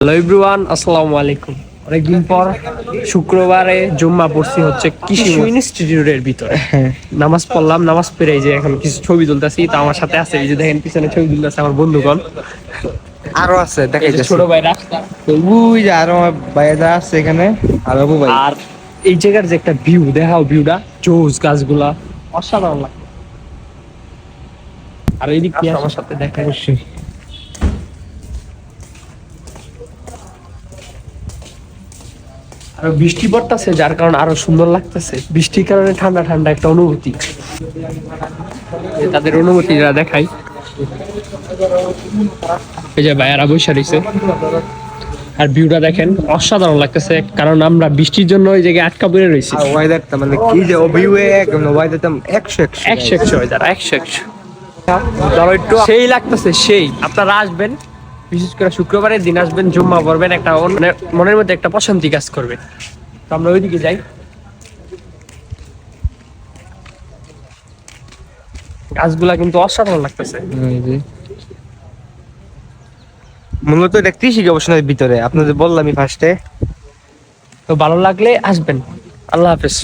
Hello everyone, আসসালামু আলাইকুম। অনেকদিন পর শুক্রবারে জুম্মা পড়ছি হচ্ছে কৃষি ইনস্টিটিউটের ভিতরে। নামাজ পড়লাম, নামাজ পড়ে এই যে এখন কিছু ছবি তুলতেছি। তো আমার সাথে আছে, এই যে দেখেন পিছনে ছবি তুলতেছে আমার বন্ধুগণ। আরো আছে এই যে দেখাইতেছি। ছোট ভাই রাস্তা, ওই যে আরো আমার ভাইরা আছে এখানে, আর বাবু ভাই। আর এই জায়গার যে একটা ভিউ, দেখাও ভিউটা জোস, গাছগুলা অসাধারণ লাগে। আর এই দিক দিয়ে আমার সাথে দেখা অবশ্যই আরো বৃষ্টি পড়তেছে, যার কারণে আরো সুন্দর লাগতেছে। বৃষ্টির কারণে ঠান্ডা ঠান্ডা একটা অনুভূতি, তাদের অনুভূতিটা দেখাই। এই যে ভাইয়ারা বসে রয়েছে, আর ভিউটা দেখেন অসাধারণ লাগতেছে। কারণ আমরা বৃষ্টির জন্য ওই জায়গায় আটকা পড়ে রয়েছি। আর ওয়েদারটা মানে কি যে ভিউয়ে একদম ওয়েদারটা 100 একশো হয়ে যারা 100 ধরো একটু সেই লাগতেছে। সেই আপনারা আসবেন, বিশেষ করে শুক্রবারের দিন আসবেন, জুম্মা পড়বেন, একটা মনের মধ্যে একটা প্রশান্তি কাজ করবে। তো আমরা ওইদিকে যাই। গাছগুলা কিন্তু অসাধারণ লাগতেছে। মূলত এটা কৃষি গবেষণার ভিতরে আপনাদের বললামই ফার্স্টে। তো ভালো লাগলে আসবেন। আল্লাহ হাফেজ।